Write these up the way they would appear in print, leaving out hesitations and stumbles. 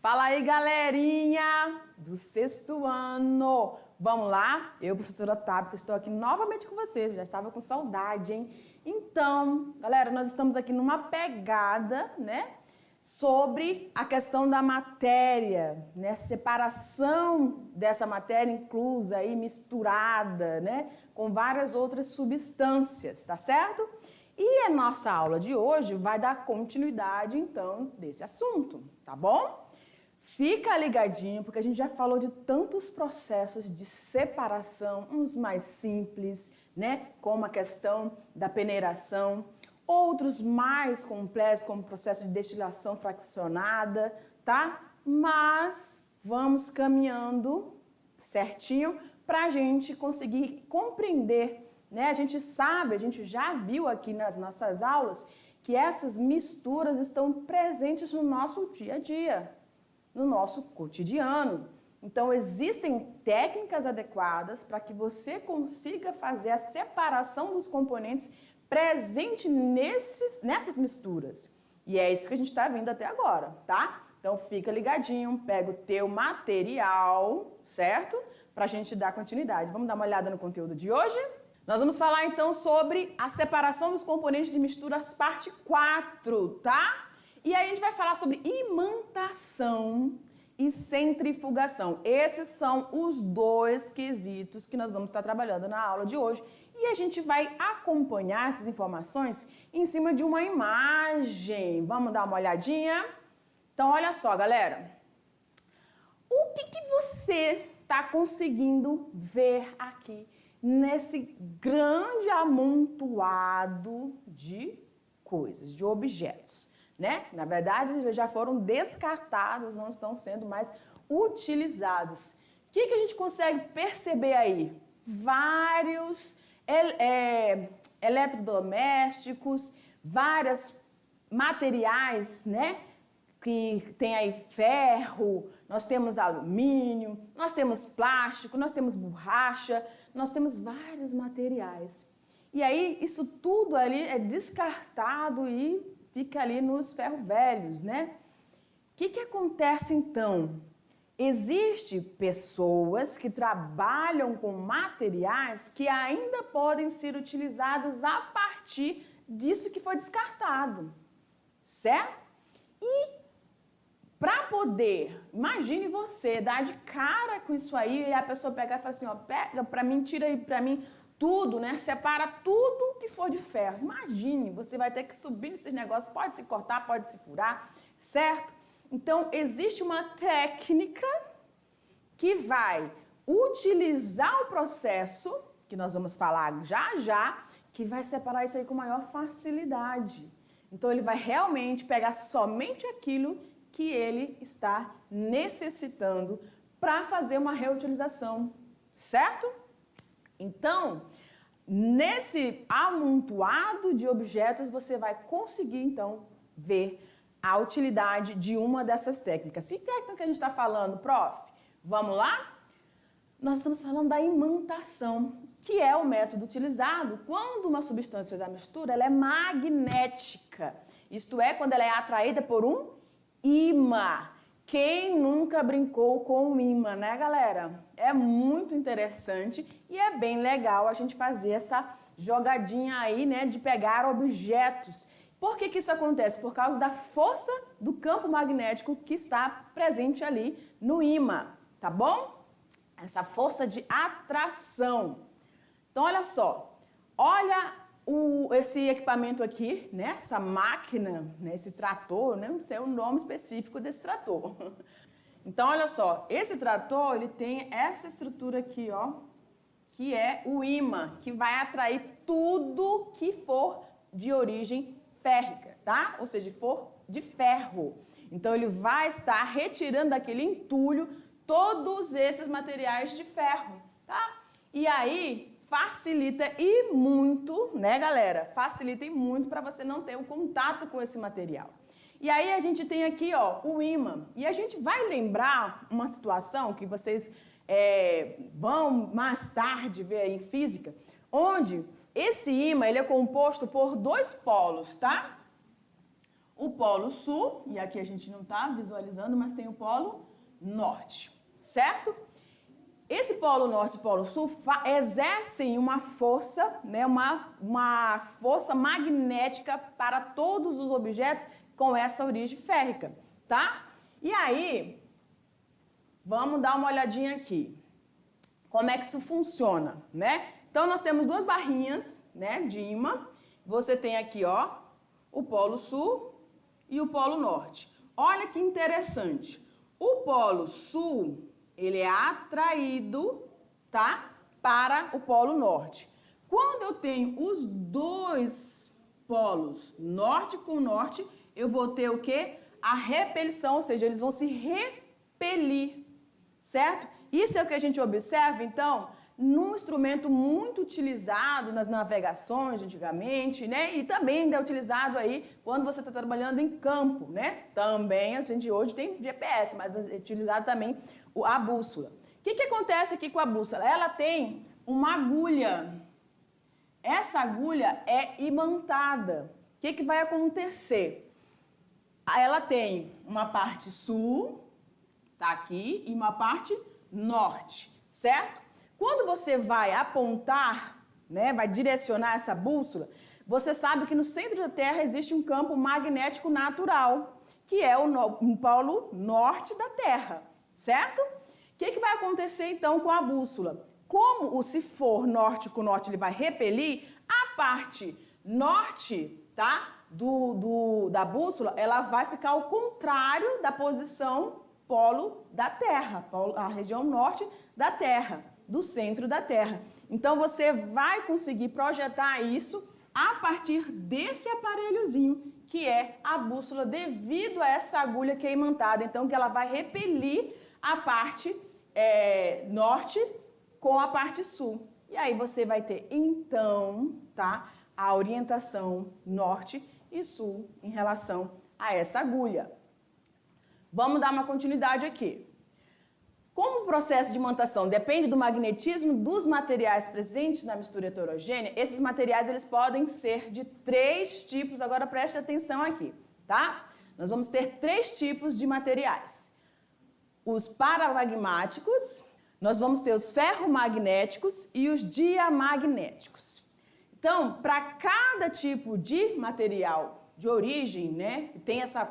Fala aí, galerinha do sexto ano. Vamos lá? Eu, professora Tabita, estou aqui novamente com vocês. Já estava com saudade, hein? Então, galera, nós estamos aqui numa pegada, né? Sobre a questão da matéria, né? Separação dessa matéria inclusa aí, misturada, né? Com várias outras substâncias, tá certo? E a nossa aula de hoje vai dar continuidade, então, desse assunto, tá bom? Fica ligadinho, porque a gente já falou de tantos processos de separação, uns mais simples, né? Como a questão da peneiração, outros mais complexos, como o processo de destilação fracionada, tá? Mas vamos caminhando certinho para a gente conseguir compreender, né? A gente sabe, a gente já viu aqui nas nossas aulas que essas misturas estão presentes no nosso dia a dia, no nosso cotidiano. Então, existem técnicas adequadas para que você consiga fazer a separação dos componentes presente nessas misturas. E é isso que a gente está vendo até agora, tá? Então, fica ligadinho, pega o teu material, certo? Para a gente dar continuidade. Vamos dar uma olhada no conteúdo de hoje? Nós vamos falar, então, sobre a separação dos componentes de misturas, parte 4, tá? E aí a gente vai falar sobre imantação e centrifugação. Esses são os dois quesitos que nós vamos estar trabalhando na aula de hoje. E a gente vai acompanhar essas informações em cima de uma imagem. Vamos dar uma olhadinha? Então, olha só, galera. O que você está conseguindo ver aqui nesse grande amontoado de coisas, de objetos, né? Na verdade, já foram descartados, não estão sendo mais utilizados. O que a gente consegue perceber aí? Vários eletrodomésticos, vários materiais, né? Que tem aí ferro, nós temos alumínio, nós temos plástico, nós temos borracha, nós temos vários materiais. E aí, isso tudo ali é descartado e fica ali nos ferros velhos, né? O que acontece então? Existem pessoas que trabalham com materiais que ainda podem ser utilizados a partir disso que foi descartado, certo? E para poder, imagine você dar de cara com isso aí e a pessoa pegar e falar assim, ó, pega para mim, tira aí para mim tudo, né? Separa tudo que for de ferro. Imagine, você vai ter que subir nesses negócios, pode se cortar, pode se furar, certo? Então, existe uma técnica que vai utilizar o processo, que nós vamos falar já já, que vai separar isso aí com maior facilidade. Então, ele vai realmente pegar somente aquilo que ele está necessitando para fazer uma reutilização, certo? Então, nesse amontoado de objetos, você vai conseguir, então, ver a utilidade de uma dessas técnicas. Que técnica que a gente está falando, prof? Vamos lá? Nós estamos falando da imantação, que é o método utilizado quando uma substância da mistura ela é magnética. Isto é, quando ela é atraída por um ímã. Quem nunca brincou com um ímã, né, galera? É muito interessante e é bem legal a gente fazer essa jogadinha aí, né, de pegar objetos. Por que isso acontece? Por causa da força do campo magnético que está presente ali no ímã, tá bom? Essa força de atração. Então, olha só. Olha esse equipamento aqui, né? Essa máquina, né? Esse trator, né? Não sei o nome específico desse trator. Então, olha só, esse trator, ele tem essa estrutura aqui, ó, que é o ímã, que vai atrair tudo que for de origem férrica, tá? Ou seja, que for de ferro. Então, ele vai estar retirando daquele entulho todos esses materiais de ferro, tá? E aí facilita e muito, né, galera? Facilita e muito para você não ter um contato com esse material. E aí a gente tem aqui, ó, o ímã. E a gente vai lembrar uma situação que vocês vão mais tarde ver aí em física, onde esse ímã ele é composto por dois polos, tá? o polo sul, e aqui a gente não está visualizando, mas tem o polo norte, certo? Esse polo norte e polo sul exercem uma força, né, uma força magnética para todos os objetos com essa origem férrica, tá? E aí, vamos dar uma olhadinha aqui. Como é que isso funciona, né? Então, nós temos duas barrinhas, né, de ímã. Você tem aqui, ó, o polo sul e o polo norte. Olha que interessante. O polo sul, ele é atraído, tá, para o polo norte. Quando eu tenho os dois polos, norte com norte, eu vou ter o quê? A repelição, ou seja, eles vão se repelir, certo? Isso é o que a gente observa, então, num instrumento muito utilizado nas navegações antigamente, né? E também ainda é utilizado aí quando você está trabalhando em campo, né? Também a gente hoje tem GPS, mas é utilizado também a bússola. O que acontece aqui com a bússola? Ela tem uma agulha. Essa agulha é imantada. O que vai acontecer? Ela tem uma parte sul, tá aqui, e uma parte norte, certo? Quando você vai apontar, né, vai direcionar essa bússola, você sabe que no centro da Terra existe um campo magnético natural, que é o polo norte da Terra, certo? O que vai acontecer então com a bússola? Como se for norte com norte ele vai repelir, a parte norte, tá, da bússola, ela vai ficar ao contrário da posição polo da Terra, a região norte da Terra, do centro da Terra. Então, você vai conseguir projetar isso a partir desse aparelhozinho, que é a bússola, devido a essa agulha que é imantada. Então, que ela vai repelir a parte norte com a parte sul. E aí, você vai ter, então, tá, a orientação norte e sul em relação a essa agulha. Vamos dar uma continuidade aqui. Como o processo de imantação depende do magnetismo dos materiais presentes na mistura heterogênea, esses materiais eles podem ser de 3 tipos, agora preste atenção aqui, tá? Nós vamos ter 3 tipos de materiais. Os paramagmáticos, nós vamos ter os ferromagnéticos e os diamagnéticos. Então, para cada tipo de material de origem, né, que tem essa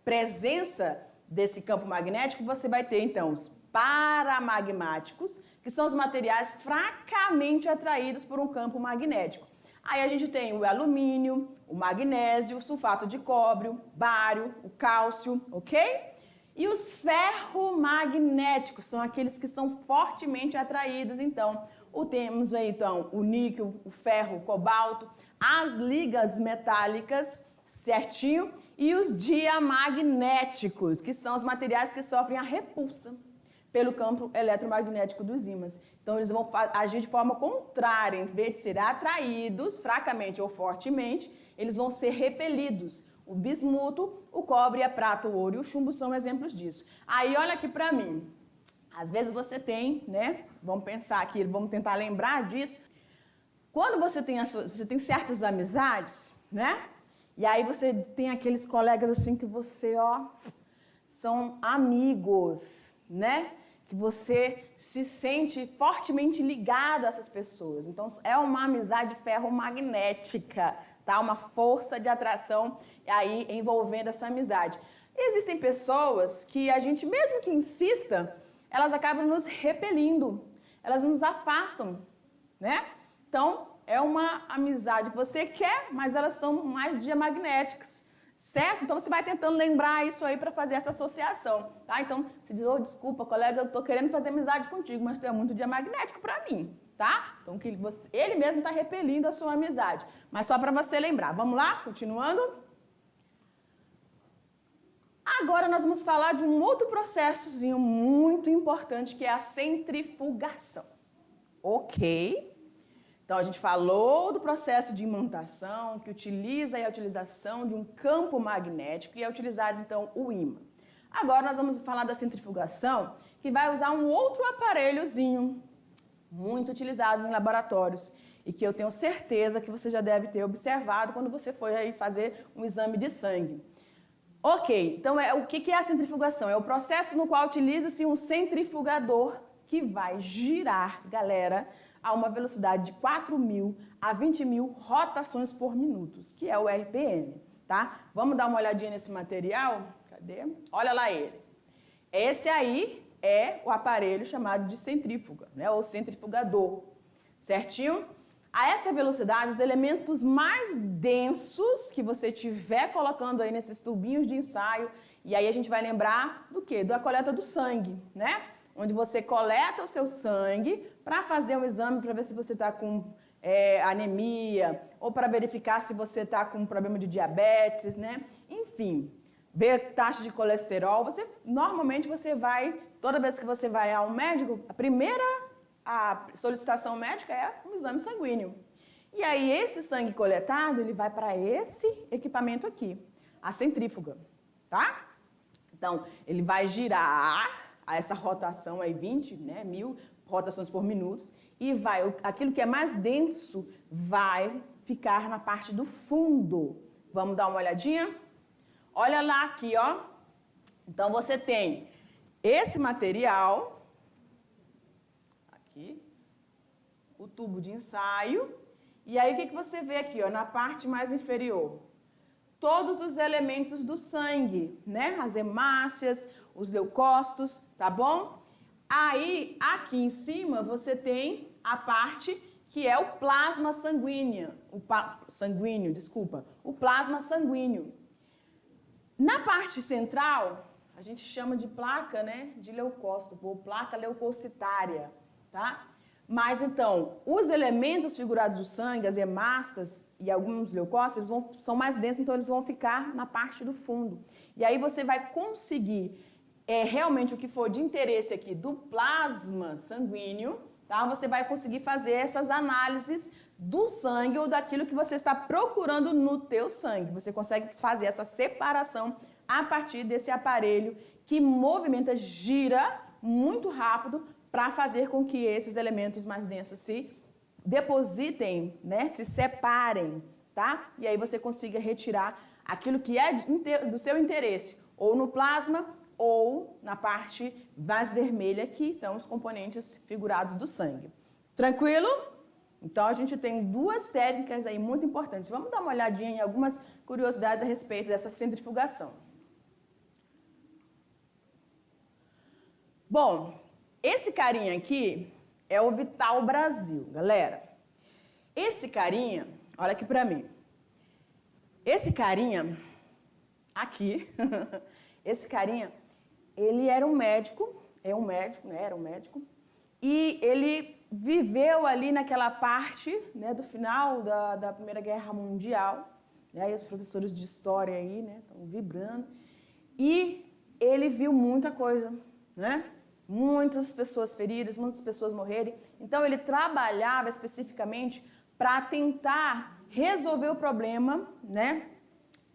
presença desse campo magnético, você vai ter, então, os paramagmáticos, que são os materiais fracamente atraídos por um campo magnético. Aí a gente tem o alumínio, o magnésio, o sulfato de cobre, o bário, o cálcio, ok? E os ferromagnéticos são aqueles que são fortemente atraídos, então, temos aí, então, o níquel, o ferro, o cobalto, as ligas metálicas, certinho? E os diamagnéticos, que são os materiais que sofrem a repulsa pelo campo eletromagnético dos ímãs. Então, eles vão agir de forma contrária, em vez de serem atraídos fracamente ou fortemente, eles vão ser repelidos. O bismuto, o cobre, a prata, o ouro e o chumbo são exemplos disso. Aí, olha aqui para mim. Às vezes você tem, né? Vamos pensar aqui, vamos tentar lembrar disso. Quando você tem certas amizades, né? E aí você tem aqueles colegas assim que você, ó, são amigos, né? Que você se sente fortemente ligado a essas pessoas. Então, é uma amizade ferromagnética, tá? Uma força de atração aí envolvendo essa amizade. Existem pessoas que a gente, mesmo que insista, elas acabam nos repelindo, elas nos afastam, né? Então, é uma amizade que você quer, mas elas são mais diamagnéticas, certo? Então, você vai tentando lembrar isso aí para fazer essa associação, tá? Então, você diz, oh, desculpa, colega, eu estou querendo fazer amizade contigo, mas tu é muito diamagnético para mim, tá? Então, ele mesmo está repelindo a sua amizade. Mas só para você lembrar. Vamos lá? Continuando. Agora, nós vamos falar de um outro processozinho muito importante, que é a centrifugação. Ok? Então, a gente falou do processo de imantação, que utiliza a utilização de um campo magnético e é utilizado, então, o ímã. Agora, nós vamos falar da centrifugação, que vai usar um outro aparelhozinho, muito utilizado em laboratórios, e que eu tenho certeza que você já deve ter observado quando você foi aí fazer um exame de sangue. Ok, então o que é a centrifugação? É o processo no qual utiliza-se um centrifugador que vai girar, galera, a uma velocidade de 4.000 a 20.000 rotações por minuto, que é o RPM, tá? Vamos dar uma olhadinha nesse material? Cadê? Olha lá ele. Esse aí é o aparelho chamado de centrífuga, né? Ou centrifugador, certinho? A essa velocidade, os elementos mais densos que você estiver colocando aí nesses tubinhos de ensaio, e aí a gente vai lembrar do quê? Da coleta do sangue, né? Onde você coleta o seu sangue para fazer um exame para ver se você está com anemia, ou para verificar se você está com problema de diabetes, né? Enfim, ver taxa de colesterol. Normalmente você vai, toda vez que você vai ao médico, a solicitação médica é um exame sanguíneo. E aí esse sangue coletado, ele vai para esse equipamento aqui, a centrífuga, tá? Então, ele vai girar a essa rotação aí, 20.000 rotações por minuto, e aquilo que é mais denso vai ficar na parte do fundo. Vamos dar uma olhadinha? Olha lá aqui, ó. Então, você tem esse material, aqui, o tubo de ensaio, e aí o que você vê aqui, ó, na parte mais inferior? Todos os elementos do sangue, né? As hemácias, os leucócitos, tá bom? Aí, aqui em cima, você tem a parte que é o plasma sanguíneo, o plasma sanguíneo. Na parte central, a gente chama de placa, né, de leucócito, ou placa leucocitária, tá? Mas, então, os elementos figurados do sangue, as hemácias e alguns leucócitos são mais densos, então eles vão ficar na parte do fundo. E aí você vai conseguir realmente o que for de interesse aqui do plasma sanguíneo, tá? Você vai conseguir fazer essas análises do sangue ou daquilo que você está procurando no teu sangue. Você consegue fazer essa separação a partir desse aparelho que movimenta, gira muito rápido para fazer com que esses elementos mais densos se depositem, né? Se separem, tá? E aí você consiga retirar aquilo que é do seu interesse, ou no plasma, ou na parte mais vermelha, que são os componentes figurados do sangue. Tranquilo? Então, a gente tem duas técnicas aí muito importantes. Vamos dar uma olhadinha em algumas curiosidades a respeito dessa centrifugação. Bom, esse carinha aqui é o Vital Brasil, galera. Esse carinha, olha aqui pra mim. Esse carinha aqui, esse carinha, ele era um médico, era um médico, e ele viveu ali naquela parte, né, do final da Primeira Guerra Mundial, né, e os professores de história aí, né, estão vibrando, e ele viu muita coisa, né, muitas pessoas feridas, muitas pessoas morrerem, então ele trabalhava especificamente para tentar resolver o problema, né,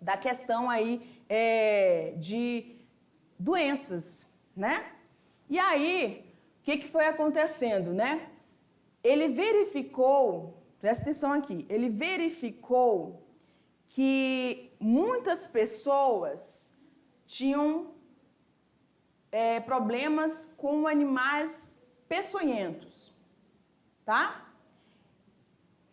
da questão aí de doenças, né? E aí, o que foi acontecendo, né? Ele verificou, presta atenção aqui, ele verificou que muitas pessoas tinham problemas com animais peçonhentos, tá?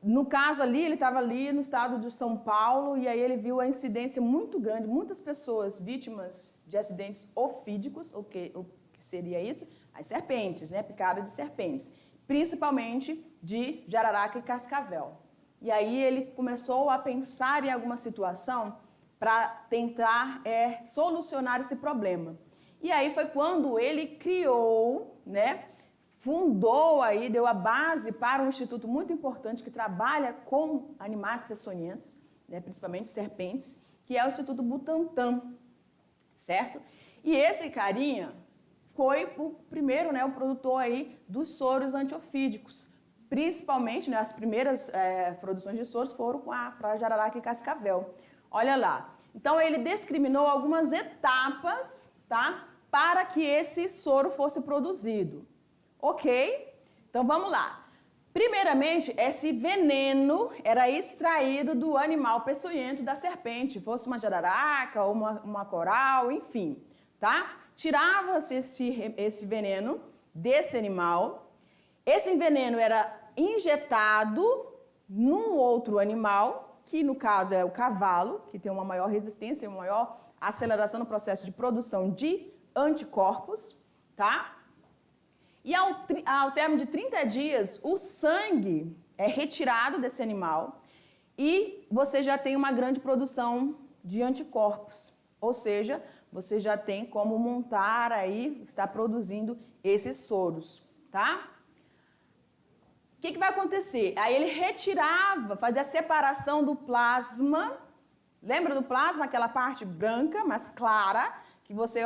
No caso ali, ele estava ali no estado de São Paulo e aí ele viu a incidência muito grande, muitas pessoas vítimas de acidentes ofídicos, o que seria isso? As serpentes, né? Picada de serpentes, principalmente de jararaca e cascavel. E aí ele começou a pensar em alguma situação para tentar solucionar esse problema. E aí foi quando ele criou, né? Fundou aí, deu a base para um instituto muito importante que trabalha com animais peçonhentos, né, principalmente serpentes, que é o Instituto Butantan, certo? E esse carinha foi o primeiro, né, o produtor aí dos soros antiofídicos, principalmente, né, as primeiras produções de soros foram para jararaca e cascavel. Olha lá. Então ele discriminou algumas etapas, tá, para que esse soro fosse produzido. Ok? Então, vamos lá. Primeiramente, esse veneno era extraído do animal peçonhento da serpente, fosse uma jararaca ou uma coral, enfim, tá? Tirava-se esse veneno desse animal, esse veneno era injetado num outro animal, que no caso é o cavalo, que tem uma maior resistência, uma maior aceleração no processo de produção de anticorpos, tá? E ao término de 30 dias, o sangue é retirado desse animal e você já tem uma grande produção de anticorpos. Ou seja, você já tem como montar aí, está produzindo esses soros, tá? O que vai acontecer? Aí ele retirava, fazia a separação do plasma. Lembra do plasma? Aquela parte branca, mas clara, que você,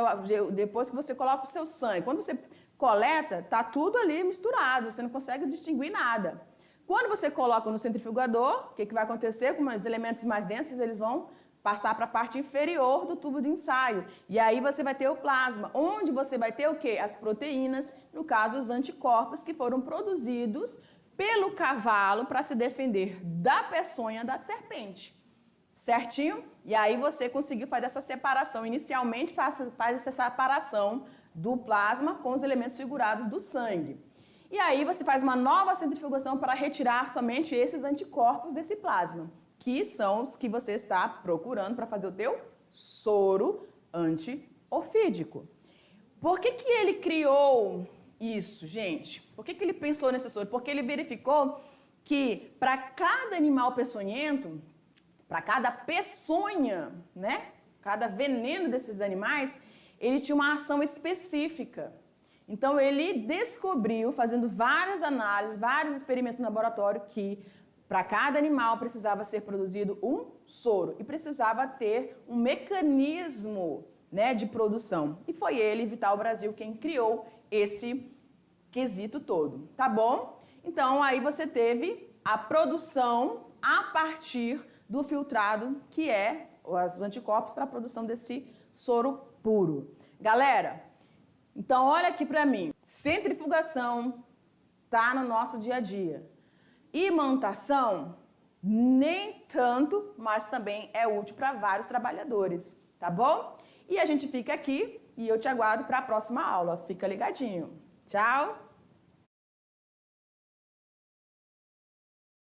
depois que você coloca o seu sangue. Quando você coleta, tá tudo ali misturado, você não consegue distinguir nada. Quando você coloca no centrifugador, o que vai acontecer? Com os elementos mais densos, eles vão passar para a parte inferior do tubo de ensaio. E aí você vai ter o plasma, onde você vai ter o quê? As proteínas, no caso, os anticorpos que foram produzidos pelo cavalo para se defender da peçonha da serpente. Certinho? E aí você conseguiu fazer essa separação. Inicialmente faz essa separação do plasma com os elementos figurados do sangue. E aí você faz uma nova centrifugação para retirar somente esses anticorpos desse plasma, que são os que você está procurando para fazer o teu soro antiofídico. Por que ele criou isso, gente? Por que ele pensou nesse soro? Porque ele verificou que para cada animal peçonhento, para cada peçonha, né? Cada veneno desses animais, ele tinha uma ação específica. Então, ele descobriu, fazendo várias análises, vários experimentos no laboratório, que para cada animal precisava ser produzido um soro e precisava ter um mecanismo, né, de produção. E foi ele, Vital Brasil, quem criou esse quesito todo, tá bom? Então, aí você teve a produção a partir do filtrado, que é os anticorpos para a produção desse soro puro. Galera, então olha aqui para mim. Centrifugação tá no nosso dia a dia. Imantação, nem tanto, mas também é útil para vários trabalhadores, tá bom? E a gente fica aqui e eu te aguardo para a próxima aula. Fica ligadinho. Tchau!